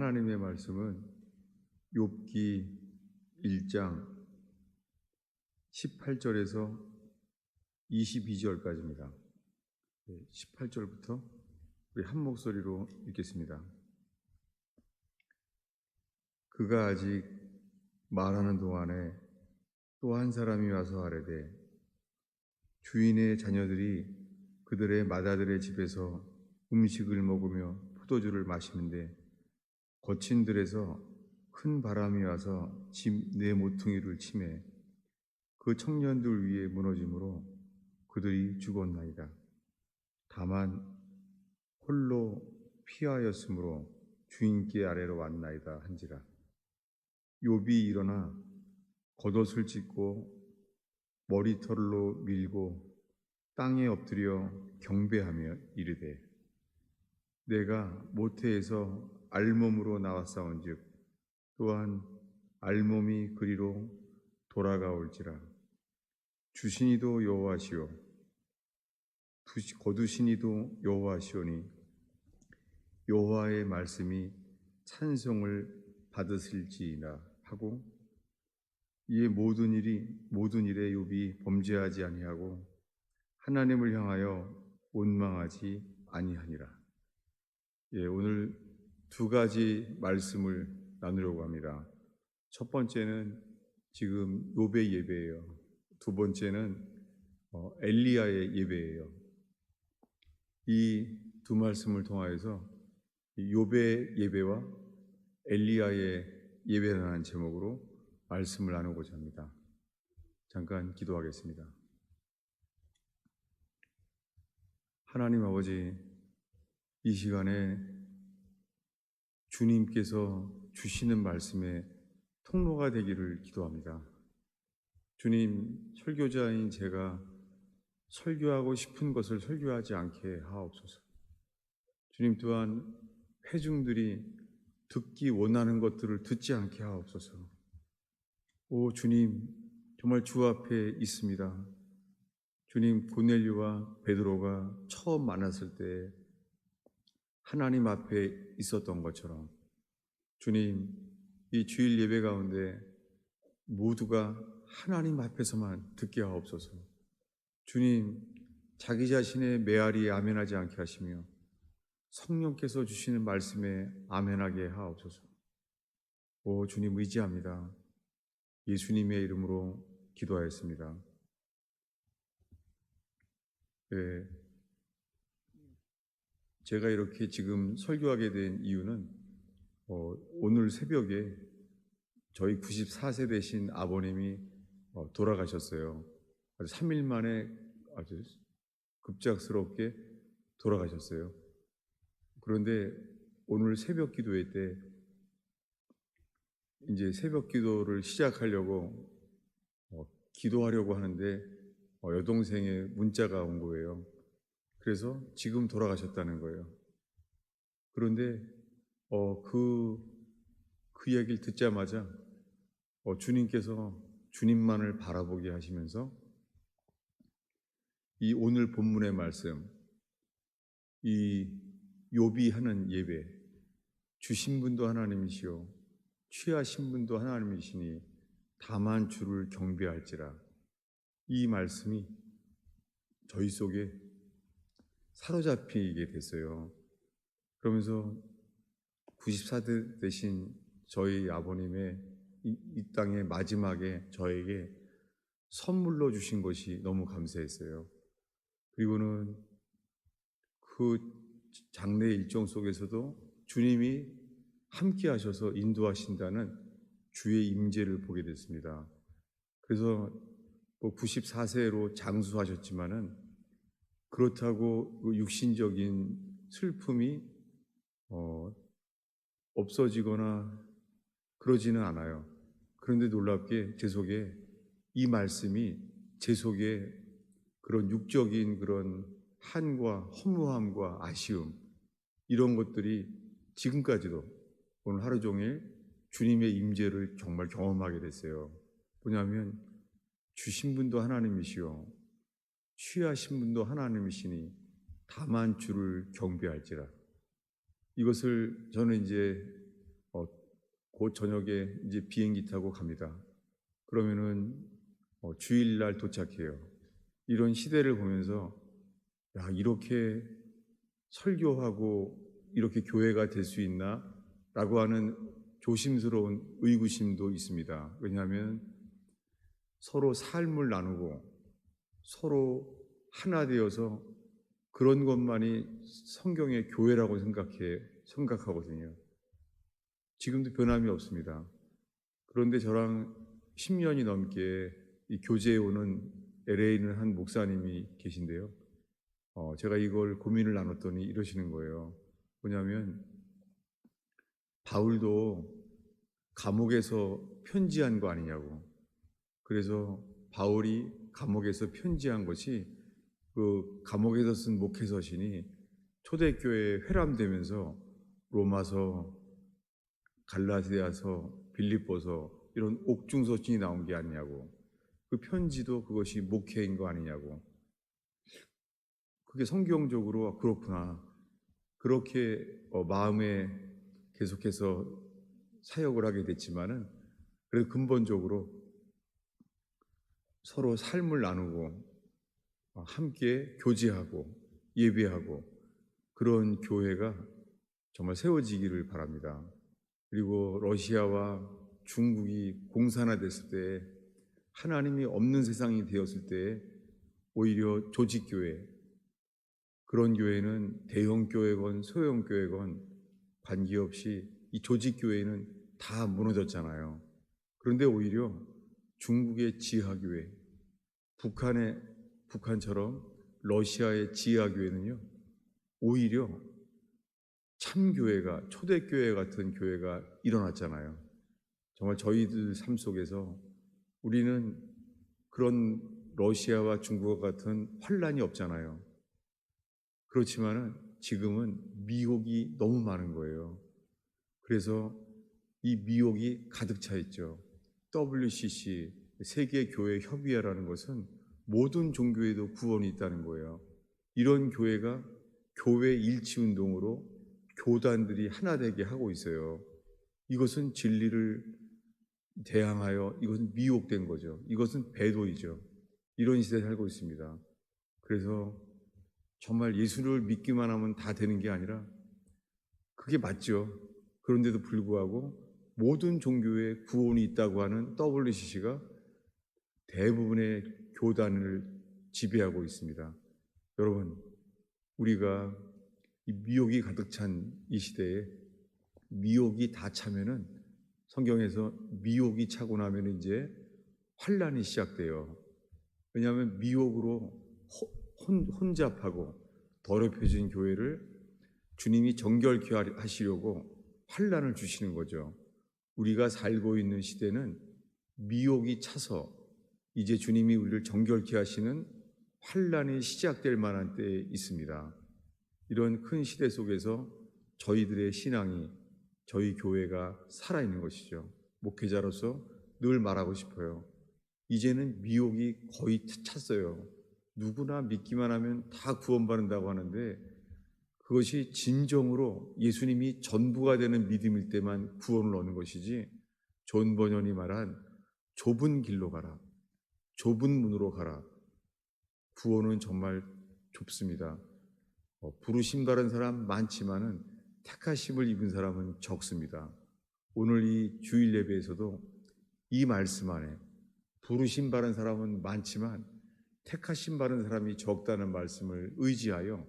하나님의 말씀은 욥기 1장 18절에서 22절까지입니다. 18절부터 우리 한 목소리로 읽겠습니다. 그가 아직 말하는 동안에 또 한 사람이 와서 아뢰되 주인의 자녀들이 그들의 맏아들의 집에서 음식을 먹으며 포도주를 마시는데 거친 들에서 큰 바람이 와서 집 네 모퉁이를 치매 그 청년들 위에 무너짐으로 그들이 죽었나이다. 다만 홀로 피하였으므로 주인께 아래로 왔나이다 한지라. 욥이 일어나 겉옷을 찢고 머리털로 밀고 땅에 엎드려 경배하며 이르되 내가 모태에서 알몸으로 나왔사온즉 또한 알몸이 그리로 돌아가올지라. 주신이도 여호와시오 거두신이도 여호와시오니 여호와의 말씀이 찬송을 받으실지이다 하고 이에 모든 일에 욥이 범죄하지 아니하고 하나님을 향하여 원망하지 아니하니라. 오늘 두 가지 말씀을 나누려고 합니다. 첫 번째는 지금 욥의 예배예요. 두 번째는 엘리야의 예배예요. 이 두 말씀을 통하여서 욥의 예배와 엘리야의 예배라는 제목으로 말씀을 나누고자 합니다. 잠깐 기도하겠습니다. 하나님 아버지, 이 시간에 주님께서 주시는 말씀의 통로가 되기를 기도합니다. 주님, 설교자인 제가 설교하고 싶은 것을 설교하지 않게 하옵소서. 주님 또한 회중들이 듣기 원하는 것들을 듣지 않게 하옵소서. 오 주님, 정말 주 앞에 있습니다. 주님, 고넬료와 베드로가 처음 만났을 때 하나님 앞에 있었던 것처럼 주님, 이 주일 예배 가운데 모두가 하나님 앞에서만 듣게 하옵소서. 주님, 자기 자신의 메아리에 아멘하지 않게 하시며 성령께서 주시는 말씀에 아멘하게 하옵소서. 오 주님, 의지합니다. 예수님의 이름으로 기도하였습니다. 네, 제가 이렇게 지금 설교하게 된 이유는 오늘 새벽에 저희 94세 되신 아버님이 돌아가셨어요. 아주 3일 만에 아주 급작스럽게 돌아가셨어요. 그런데 오늘 새벽 기도회 때 이제 새벽 기도를 시작하려고 기도하려고 하는데 여동생의 문자가 온 거예요. 그래서 지금 돌아가셨다는 거예요. 그런데 그 얘기를 듣자마자 주님께서 주님만을 바라보게 하시면서 이 오늘 본문의 말씀, 이 욥이 하는 예배, 주신 분도 하나님이시오 취하신 분도 하나님이시니 다만 주를 경배할지라, 이 말씀이 저희 속에 사로잡히게 됐어요. 그러면서 94세 되신 저희 아버님의 이 땅의 마지막에 저에게 선물로 주신 것이 너무 감사했어요. 그리고는 그 장례 일정 속에서도 주님이 함께 하셔서 인도하신다는 주의 임재를 보게 됐습니다. 그래서 94세로 장수하셨지만은 그렇다고 육신적인 슬픔이 없어지거나 그러지는 않아요. 그런데 놀랍게 제 속에 이 말씀이 제 속에 그런 육적인 그런 한과 허무함과 아쉬움, 이런 것들이 지금까지도 오늘 하루 종일 주님의 임재를 정말 경험하게 됐어요. 뭐냐면 주신 분도 하나님이시오 취하신 분도 하나님이시니 다만 주를 경배할지라. 이것을 저는 이제 어, 곧 저녁에 이제 비행기 타고 갑니다. 그러면은 주일날 도착해요. 이런 시대를 보면서 야, 이렇게 설교하고 이렇게 교회가 될 수 있나? 라고 하는 조심스러운 의구심도 있습니다. 왜냐하면 서로 삶을 나누고 서로 하나 되어서 그런 것만이 성경의 교회라고 생각하거든요. 지금도 변함이 없습니다. 그런데 저랑 10년이 넘게 이 교제에 오는 LA에 있는 한 목사님이 계신데요. 제가 이걸 고민을 나눴더니 이러시는 거예요. 뭐냐면 바울도 감옥에서 편지한 거 아니냐고. 그래서 바울이 감옥에서 편지한 것이 그 감옥에서 쓴 목회서신이 초대교회에 회람되면서 로마서, 갈라디아서, 빌립보서 이런 옥중서신이 나온 게 아니냐고. 그 편지도 그것이 목회인 거 아니냐고. 그게 성경적으로 그렇구나. 그렇게 마음에 계속해서 사역을 하게 됐지만은 그래도 근본적으로 서로 삶을 나누고 함께 교제하고 예배하고 그런 교회가 정말 세워지기를 바랍니다. 그리고 러시아와 중국이 공산화됐을 때 하나님이 없는 세상이 되었을 때 오히려 조직교회, 그런 교회는 대형 교회건 소형 교회건 관계없이 이 조직교회는 다 무너졌잖아요. 그런데 오히려 중국의 지하교회, 북한처럼 러시아의 지하교회는요, 오히려 참교회가, 초대교회 같은 교회가 일어났잖아요. 정말 저희들 삶 속에서 우리는 그런 러시아와 중국과 같은 환란이 없잖아요. 그렇지만은 지금은 미혹이 너무 많은 거예요. 그래서 이 미혹이 가득 차 있죠. WCC, 세계교회협의회라는 것은 모든 종교에도 구원이 있다는 거예요. 이런 교회가 교회 일치운동으로 교단들이 하나 되게 하고 있어요. 이것은 진리를 대항하여 이것은 미혹된 거죠. 이것은 배도이죠. 이런 시대에 살고 있습니다. 그래서 정말 예수를 믿기만 하면 다 되는 게 아니라 그게 맞죠. 그런데도 불구하고 모든 종교에 구원이 있다고 하는 WCC가 대부분의 교단을 지배하고 있습니다. 여러분, 우리가 이 미혹이 가득 찬 이 시대에 미혹이 다 차면은 성경에서 미혹이 차고 나면 이제 환란이 시작돼요. 왜냐하면 미혹으로 혼잡하고 더럽혀진 교회를 주님이 정결케 하시려고 환란을 주시는 거죠. 우리가 살고 있는 시대는 미혹이 차서 이제 주님이 우리를 정결케 하시는 환란이 시작될 만한 때에 있습니다. 이런 큰 시대 속에서 저희들의 신앙이, 저희 교회가 살아있는 것이죠. 목회자로서 늘 말하고 싶어요. 이제는 미혹이 거의 찼어요. 누구나 믿기만 하면 다 구원받는다고 하는데 그것이 진정으로 예수님이 전부가 되는 믿음일 때만 구원을 얻는 것이지, 존 버년이 말한 좁은 길로 가라, 좁은 문으로 가라. 구원은 정말 좁습니다. 부르심 받은 사람 많지만은 택하심을 입은 사람은 적습니다. 오늘 이 주일 예배에서도 이 말씀 안에 부르심 받은 사람은 많지만 택하심 받은 사람이 적다는 말씀을 의지하여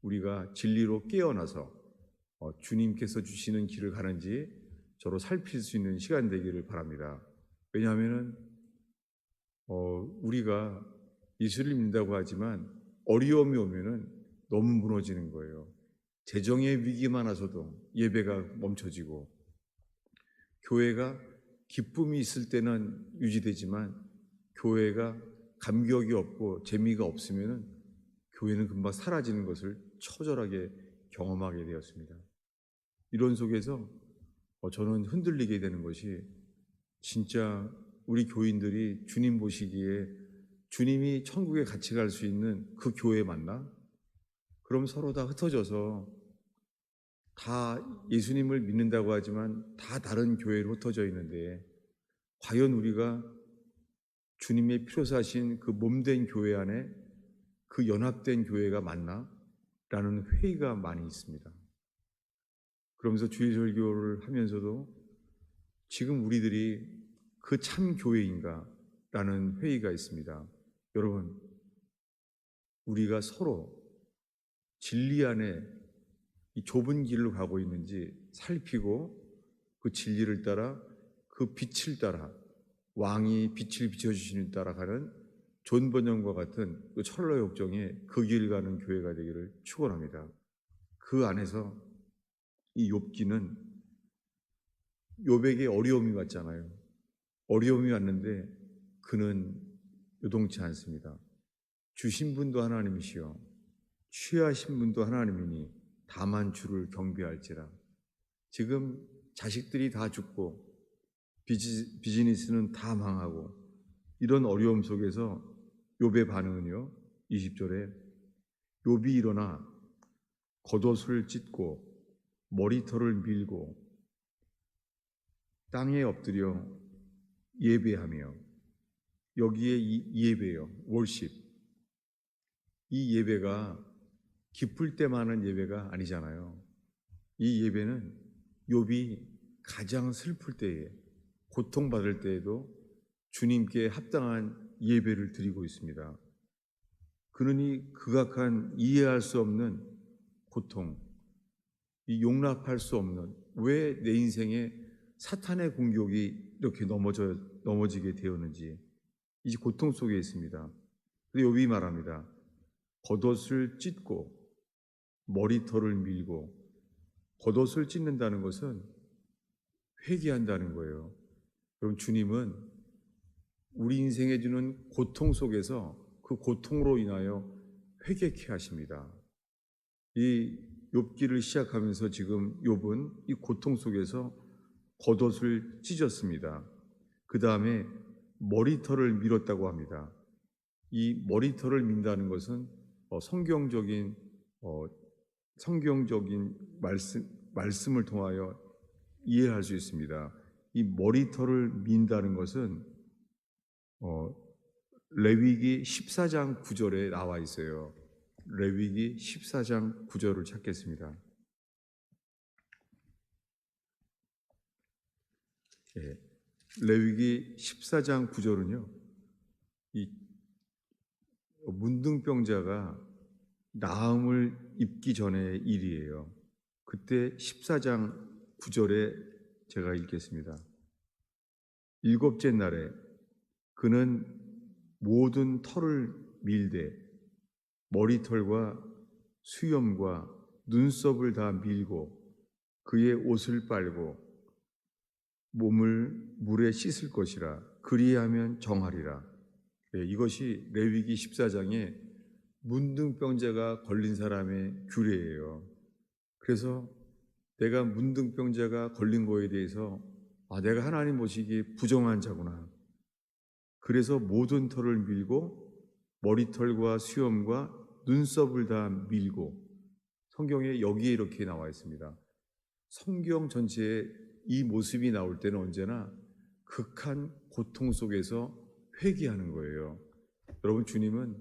우리가 진리로 깨어나서 주님께서 주시는 길을 가는지 저로 살필 수 있는 시간 되기를 바랍니다. 왜냐하면 우리가 예수를 믿는다고 하지만 어려움이 오면은 너무 무너지는 거예요. 재정의 위기만 와서도 예배가 멈춰지고, 교회가 기쁨이 있을 때는 유지되지만 교회가 감격이 없고 재미가 없으면은 교회는 금방 사라지는 것을 처절하게 경험하게 되었습니다. 이런 속에서 저는 흔들리게 되는 것이, 진짜 우리 교인들이 주님 보시기에 주님이 천국에 같이 갈 수 있는 그 교회 맞나? 그럼 서로 다 흩어져서 다 예수님을 믿는다고 하지만 다 다른 교회로 흩어져 있는데 과연 우리가 주님의 피로 사신 그 몸된 교회 안에 그 연합된 교회가 맞나? 라는 회의가 많이 있습니다. 그러면서 주일설교를 하면서도 지금 우리들이 그 참 교회인가? 라는 회의가 있습니다. 여러분, 우리가 서로 진리 안에 이 좁은 길로 가고 있는지 살피고 그 진리를 따라 그 빛을 따라 왕이 빛을 비춰주시는 따라 가는 존 번영과 같은 그 철로 역정의 그 길 가는 교회가 되기를 축원합니다. 그 안에서 이 욥기는 욥에게 어려움이 왔잖아요. 어려움이 왔는데 그는 요동치 않습니다. 주신 분도 하나님이시요 취하신 분도 하나님이니 다만 주를 경배할지라. 지금 자식들이 다 죽고 비즈니스는 다 망하고 이런 어려움 속에서 욥의 반응은요, 20절에 욥이 일어나 겉옷을 찢고 머리털을 밀고 땅에 엎드려 예배하며, 여기에 이 예배요, 월십, 이 예배가 기쁠 때만 하는 예배가 아니잖아요. 이 예배는 욥이 가장 슬플 때에, 고통받을 때에도 주님께 합당한 예배를 드리고 있습니다. 그는 이 극악한 이해할 수 없는 고통, 이 용납할 수 없는, 왜 내 인생에 사탄의 공격이 이렇게 넘어지게 되었는지 이 고통 속에 있습니다. 그런데 욥이 말합니다. 겉옷을 찢고 머리털을 밀고, 겉옷을 찢는다는 것은 회개한다는 거예요. 그럼 주님은 우리 인생에 주는 고통 속에서 그 고통으로 인하여 회개케 하십니다. 이 욥기를 시작하면서 지금 욥은 이 고통 속에서 겉옷을 찢었습니다. 그 다음에 머리털을 밀었다고 합니다. 이 머리털을 민다는 것은 성경적인 말씀을 통하여 이해할 수 있습니다. 이 머리털을 민다는 것은 레위기 14장 9절에 나와 있어요. 레위기 14장 9절을 찾겠습니다. 예, 레위기 14장 9절은요, 이 문둥병자가 나음을 입기 전의 일이에요. 그때 14장 9절에 제가 읽겠습니다. 일곱째 날에 그는 모든 털을 밀되 머리털과 수염과 눈썹을 다 밀고 그의 옷을 빨고 몸을 물에 씻을 것이라. 그리하면 정하리라. 네, 이것이 레위기 14장에 문둥병자가 걸린 사람의 규례예요. 그래서 내가 문둥병자가 걸린 거에 대해서 내가 하나님 보시기에 부정한 자구나. 그래서 모든 털을 밀고 머리털과 수염과 눈썹을 다 밀고, 성경에 여기에 이렇게 나와 있습니다. 성경 전체에 이 모습이 나올 때는 언제나 극한 고통 속에서 회개하는 거예요. 여러분, 주님은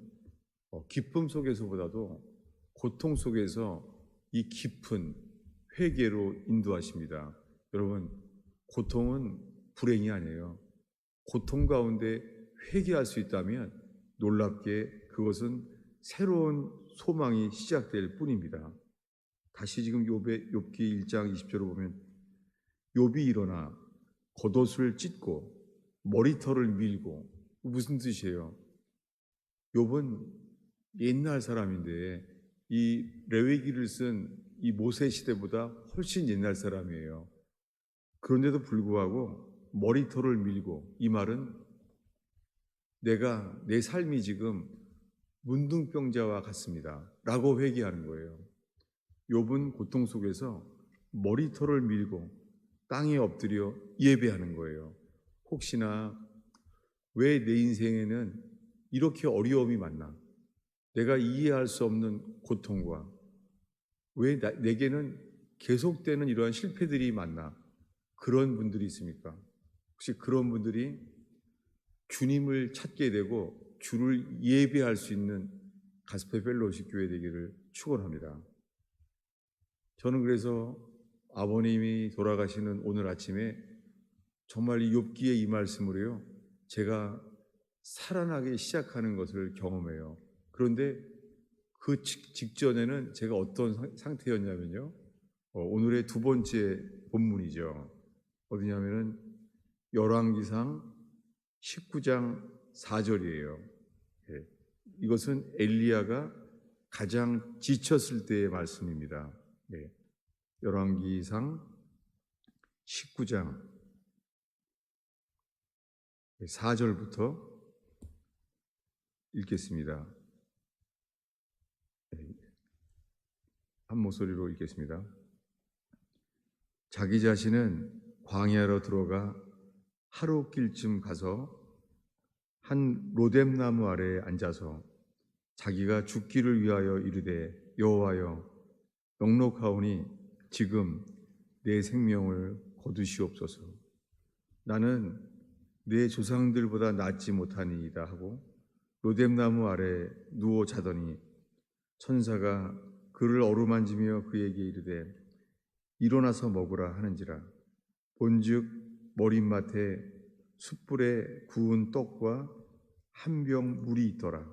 기쁨 속에서보다도 고통 속에서 이 깊은 회개로 인도하십니다. 여러분, 고통은 불행이 아니에요. 고통 가운데 회개할 수 있다면 놀랍게 그것은 새로운 소망이 시작될 뿐입니다. 다시 지금 욥기 1장 20절을 보면 욥이 일어나 겉옷을 찢고 머리털을 밀고, 무슨 뜻이에요? 욥은 옛날 사람인데 이 레위기를 쓴 이 모세 시대보다 훨씬 옛날 사람이에요. 그런데도 불구하고 머리털을 밀고, 이 말은 내 삶이 지금 문둥병자와 같습니다 라고 회개하는 거예요. 욥은 고통 속에서 머리털을 밀고 땅에 엎드려 예배하는 거예요. 혹시나 왜 내 인생에는 이렇게 어려움이 많나? 내가 이해할 수 없는 고통과 왜 내게는 계속되는 이러한 실패들이 많나? 그런 분들이 있습니까? 혹시 그런 분들이 주님을 찾게 되고 주를 예배할 수 있는 가스펠 펠로우십 교회 되기를 축원합니다. 저는 그래서 아버님이 돌아가시는 오늘 아침에 정말 이 욥기의 이 말씀으로요, 제가 살아나기 시작하는 것을 경험해요. 그런데 그 직전에는 제가 어떤 상태였냐면요, 오늘의 두 번째 본문이죠. 어디냐면은 열왕기상 19장 4절이에요. 예. 이것은 엘리야가 가장 지쳤을 때의 말씀입니다. 예. 열왕기상 19장 4절부터 읽겠습니다. 한 목소리로 읽겠습니다. 자기 자신은 광야로 들어가 하루길쯤 가서 한 로뎀나무 아래에 앉아서 자기가 죽기를 위하여 이르되 여호와여 넉넉하오니 지금 내 생명을 거두시옵소서. 나는 내 조상들보다 낫지 못하니이다 하고 로뎀나무 아래 누워 자더니 천사가 그를 어루만지며 그에게 이르되 일어나서 먹으라 하는지라. 본즉 머릿맡에 숯불에 구운 떡과 한 병 물이 있더라.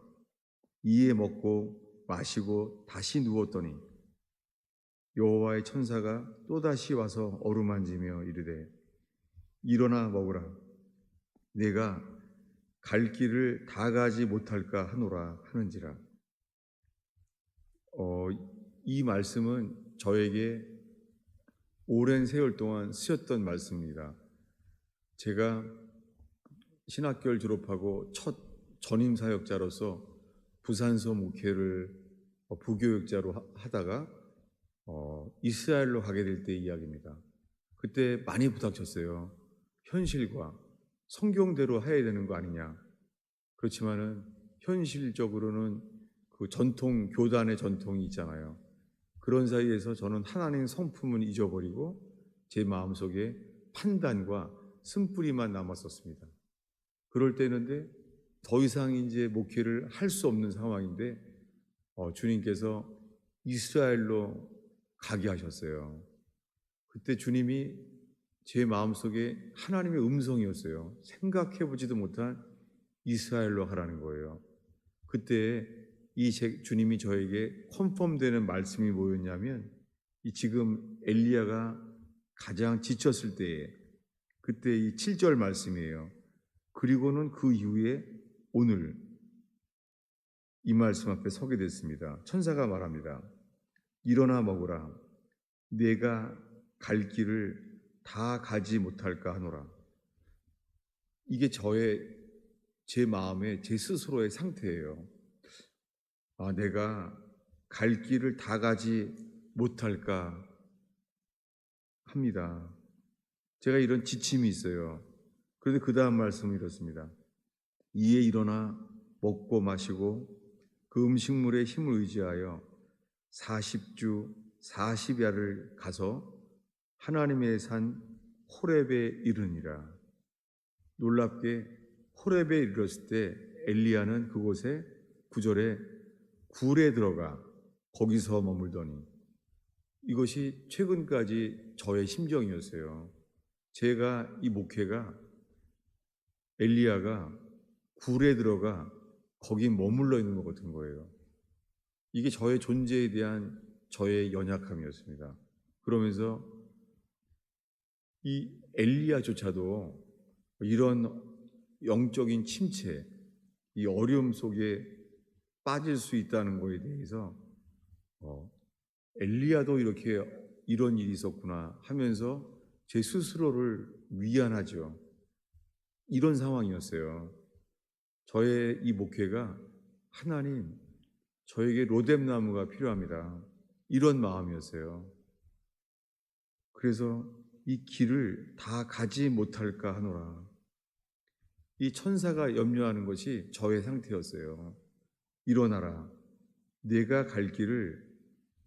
이에 먹고 마시고 다시 누웠더니 여호와의 천사가 또다시 와서 어루만지며 이르되 일어나 먹으라. 내가 갈 길을 다 가지 못할까 하노라 하는지라. 이 말씀은 저에게 오랜 세월 동안 쓰였던 말씀입니다. 제가 신학교를 졸업하고 첫 전임 사역자로서 부산서 목회를 부교육자로 하다가 이스라엘로 가게 될 때 이야기입니다. 그때 많이 부닥쳤어요. 현실과 성경대로 해야 되는 거 아니냐. 그렇지만은 현실적으로는 그 전통, 교단의 전통이 있잖아요. 그런 사이에서 저는 하나님 성품은 잊어버리고 제 마음속에 판단과 쓴뿌리만 남았었습니다. 그럴 때였는데 더 이상 이제 목회를 할 수 없는 상황인데 주님께서 이스라엘로 가게 하셨어요. 그때 주님이 제 마음속에 하나님의 음성이었어요. 생각해보지도 못한 이스라엘로 하라는 거예요. 그때 주님이 저에게 컨펌되는 말씀이 뭐였냐면 이 지금 엘리야가 가장 지쳤을 때에 그때 이 7절 말씀이에요. 그리고는 그 이후에 오늘 이 말씀 앞에 서게 됐습니다. 천사가 말합니다. 일어나 먹으라. 내가 갈 길을 다 가지 못할까 하노라. 이게 제 마음의 제 스스로의 상태예요. 내가 갈 길을 다 가지 못할까 합니다. 제가 이런 지침이 있어요. 그런데 그 다음 말씀은 이렇습니다. 이에 일어나 먹고 마시고 그 음식물의 힘을 의지하여 40주 40야를 가서 하나님의 산 호렙에 이르니라. 놀랍게 호렙에 이르렀을 때 엘리야는 그곳에 9절에 굴에 들어가 거기서 머물더니 이것이 최근까지 저의 심정이었어요. 제가 이 목회가 엘리야가 굴에 들어가 거기 머물러 있는 것 같은 거예요. 이게 저의 존재에 대한 저의 연약함이었습니다. 그러면서 이 엘리야조차도 이런 영적인 침체, 이 어려움 속에 빠질 수 있다는 것에 대해서 엘리야도 이렇게 이런 일이 있었구나 하면서 제 스스로를 위안하죠. 이런 상황이었어요. 저의 이 목회가 하나님, 저에게 로뎀나무가 필요합니다. 이런 마음이었어요. 그래서 이 길을 다 가지 못할까 하노라. 이 천사가 염려하는 것이 저의 상태였어요. 일어나라. 내가 갈 길을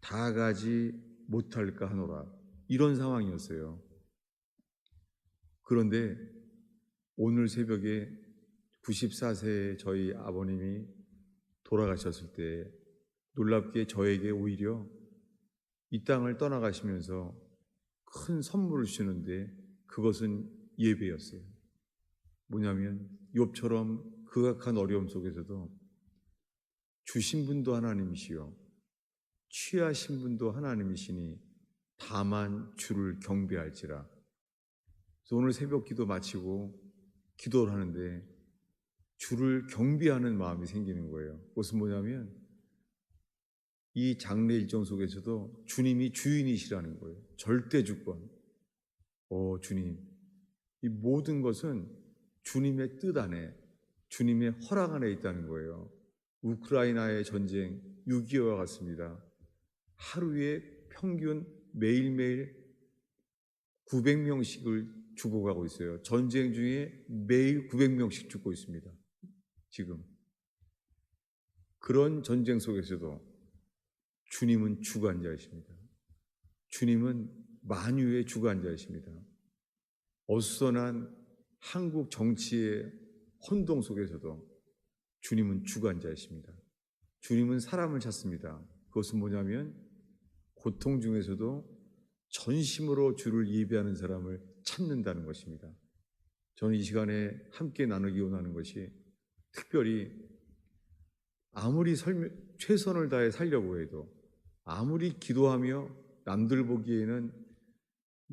다 가지 못할까 하노라. 이런 상황이었어요. 그런데 오늘 새벽에 94세의 저희 아버님이 돌아가셨을 때 놀랍게 저에게 오히려 이 땅을 떠나가시면서 큰 선물을 주시는데 그것은 예배였어요. 뭐냐면 욥처럼 극악한 어려움 속에서도 주신 분도 하나님이시요 취하신 분도 하나님이시니 다만 주를 경배할지라. 그래서 오늘 새벽 기도 마치고 기도를 하는데 주를 경배하는 마음이 생기는 거예요. 그것은 뭐냐면 이 장례 일정 속에서도 주님이 주인이시라는 거예요. 절대 주권. 주님, 이 모든 것은 주님의 뜻 안에, 주님의 허락 안에 있다는 거예요. 우크라이나의 전쟁 6.25와 같습니다. 하루에 평균 매일매일 900명씩을 죽어가고 있어요. 전쟁 중에 매일 900명씩 죽고 있습니다. 지금. 그런 전쟁 속에서도 주님은 주관자이십니다. 주님은 만유의 주관자이십니다. 어수선한 한국 정치의 혼동 속에서도 주님은 주관자이십니다. 주님은 사람을 찾습니다. 그것은 뭐냐면 고통 중에서도 전심으로 주를 예배하는 사람을 찾는다는 것입니다. 저는 이 시간에 함께 나누기 원하는 것이 특별히 아무리 최선을 다해 살려고 해도 아무리 기도하며 남들 보기에는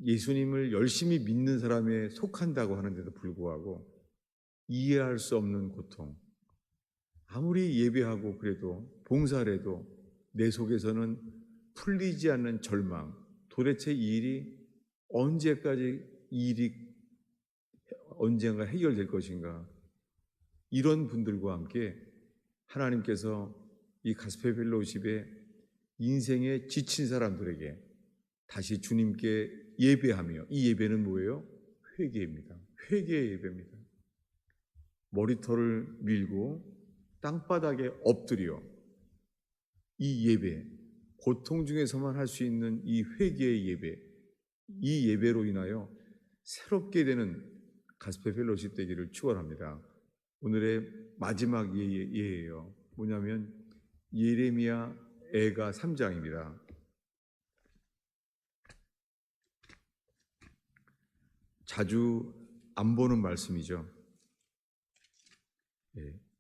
예수님을 열심히 믿는 사람에 속한다고 하는데도 불구하고 이해할 수 없는 고통, 아무리 예배하고 그래도 봉사를 해도 내 속에서는 풀리지 않는 절망, 도대체 이 일이 언제까지 언젠가 해결될 것인가, 이런 분들과 함께 하나님께서 이 가스펠 펠로우십에 인생에 지친 사람들에게 다시 주님께 예배하며, 이 예배는 뭐예요? 회개입니다. 회개의 예배입니다. 머리털을 밀고 땅바닥에 엎드려 이 예배, 고통 중에서만 할 수 있는 이 회개의 예배, 이 예배로 인하여 새롭게 되는 가스펠 펠로우십 되기를 축원합니다. 오늘의 마지막 예예요. 뭐냐면 예레미야 애가 3장입니다. 자주 안 보는 말씀이죠.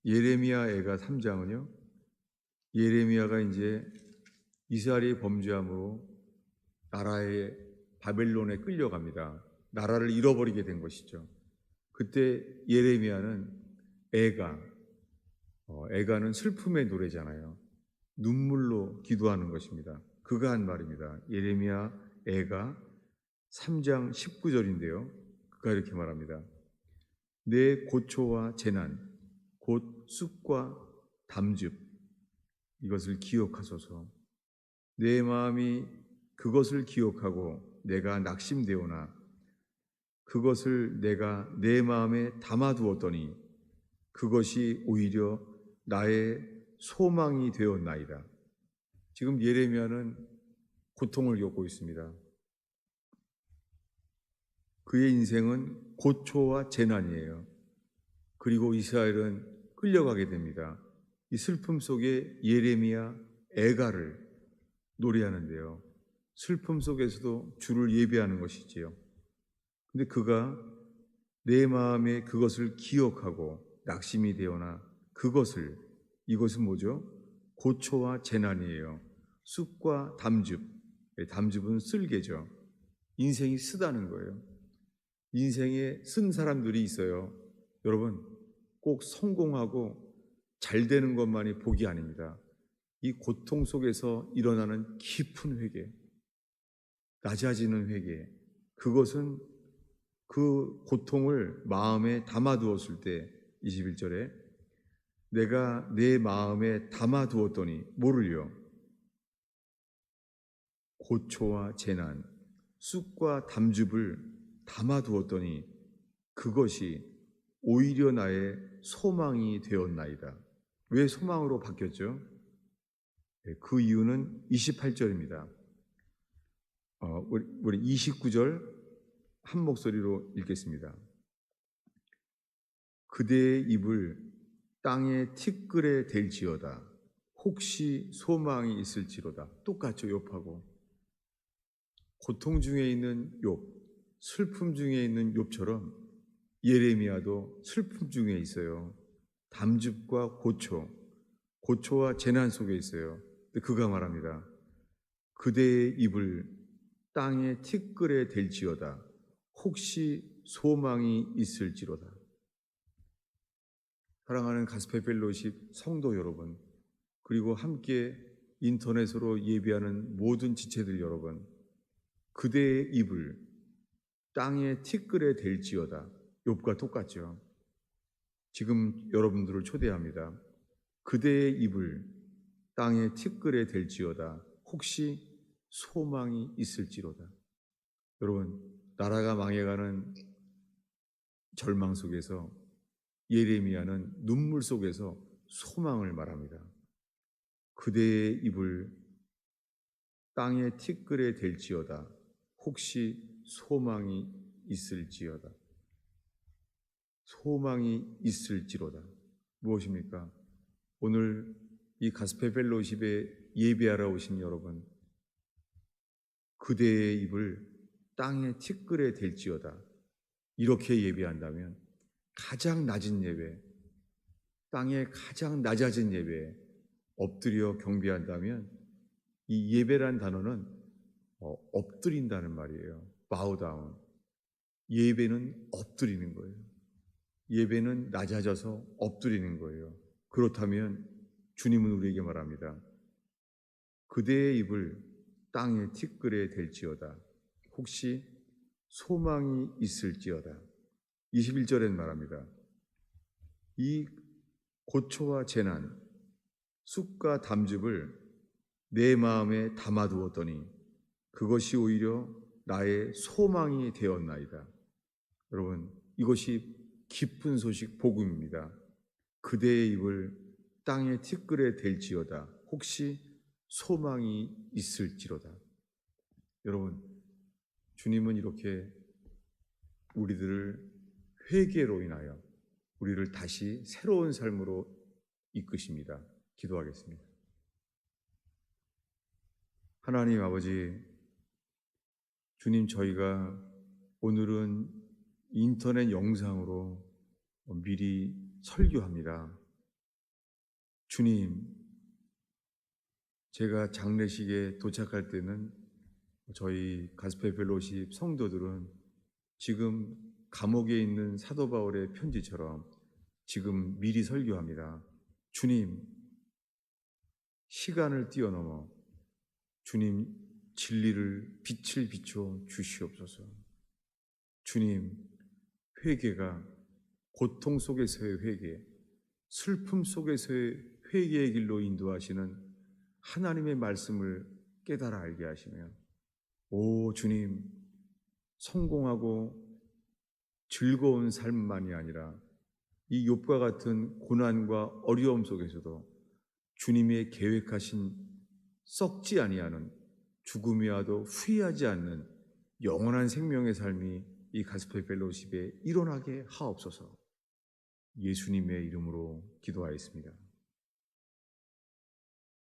예레미야 애가 3장은요, 예레미야가 이제 이스라엘이 범죄함으로 나라의 바벨론에 끌려갑니다. 나라를 잃어버리게 된 것이죠. 그때 예레미야는 애가는 슬픔의 노래잖아요. 눈물로 기도하는 것입니다. 그가 한 말입니다. 예레미야 애가 3장 19절인데요. 그가 이렇게 말합니다. 내 고초와 재난, 곧 쑥과 담즙, 이것을 기억하소서. 내 마음이 그것을 기억하고 내가 낙심되오나 그것을 내가 내 마음에 담아두었더니 그것이 오히려 나의 소망이 되었나이다. 지금 예레미야는 고통을 겪고 있습니다. 그의 인생은 고초와 재난이에요. 그리고 이스라엘은 끌려가게 됩니다. 이 슬픔 속에 예레미야 애가를 노래하는데요. 슬픔 속에서도 주를 예배하는 것이지요. 근데 그가 내 마음에 그것을 기억하고 낙심이 되어나 이것은 뭐죠? 고초와 재난이에요. 쑥과 담즙, 담즙은 쓸개죠. 인생이 쓰다는 거예요. 인생에 쓴 사람들이 있어요. 여러분, 꼭 성공하고 잘 되는 것만이 복이 아닙니다. 이 고통 속에서 일어나는 깊은 회개, 낮아지는 회개, 그것은 그 고통을 마음에 담아두었을 때 21절에 내가 내 마음에 담아두었더니 뭐를요? 고초와 재난, 쑥과 담즙을 담아두었더니 그것이 오히려 나의 소망이 되었나이다. 왜 소망으로 바뀌었죠? 그 이유는 28절입니다. 우리 29절 한 목소리로 읽겠습니다. 그대의 입을 땅에 티끌에 댈지어다. 혹시 소망이 있을지로다. 똑같죠, 욥하고. 고통 중에 있는 욥, 슬픔 중에 있는 욥처럼 예레미야도 슬픔 중에 있어요. 담즙과 고초와 재난 속에 있어요. 근데 그가 말합니다. 그대의 입을 땅에 티끌에 댈지어다. 혹시 소망이 있을지로다. 사랑하는 가스페 펠로십 성도 여러분, 그리고 함께 인터넷으로 예배하는 모든 지체들 여러분, 그대의 입을 땅에 티끌에 댈지어다. 욥과 똑같죠. 지금 여러분들을 초대합니다. 그대의 입을 땅에 티끌에 댈지어다. 혹시 소망이 있을지로다. 여러분, 나라가 망해가는 절망 속에서 예레미야는 눈물 속에서 소망을 말합니다. 그대의 입을 땅에 티끌에 댈지어다. 혹시 소망이 있을지어다. 소망이 있을지로다. 무엇입니까? 오늘 이 가스페 펠로십에 예배하러 오신 여러분, 그대의 입을 땅에 티끌에 댈지어다. 이렇게 예배한다면 가장 낮은 예배, 땅에 가장 낮아진 예배에 엎드려 경배한다면 이 예배란 단어는 엎드린다는 말이에요. bow down. 예배는 엎드리는 거예요. 예배는 낮아져서 엎드리는 거예요. 그렇다면 주님은 우리에게 말합니다. 그대의 입을 땅에 티끌에 댈지어다. 혹시 소망이 있을지어다. 21절엔 말합니다. 이 고초와 재난, 쑥과 담즙을 내 마음에 담아두었더니 그것이 오히려 나의 소망이 되었나이다. 여러분, 이것이 기쁜 소식 복음입니다. 그대의 입을 땅에 티끌에 댈지어다. 혹시 소망이 있을지로다. 여러분, 주님은 이렇게 우리들을 회개로 인하여 우리를 다시 새로운 삶으로 이끄십니다. 기도하겠습니다. 하나님 아버지, 주님, 저희가 오늘은 인터넷 영상으로 미리 설교합니다. 주님, 제가 장례식에 도착할 때는 저희 가스페 펠로십 성도들은 지금 감옥에 있는 사도 바울의 편지처럼 지금 미리 설교합니다. 주님, 시간을 뛰어넘어 주님 진리를 빛을 비춰 주시옵소서. 주님, 회개가 고통 속에서의 회개, 슬픔 속에서의 회개의 길로 인도하시는 하나님의 말씀을 깨달아 알게 하시며, 오 주님, 성공하고 즐거운 삶만이 아니라 이 욥과 같은 고난과 어려움 속에서도 주님의 계획하신 썩지 아니하는, 죽음이 와도 후회하지 않는 영원한 생명의 삶이 이 가스펠 펠로십에 일어나게 하옵소서. 예수님의 이름으로 기도하였습니다.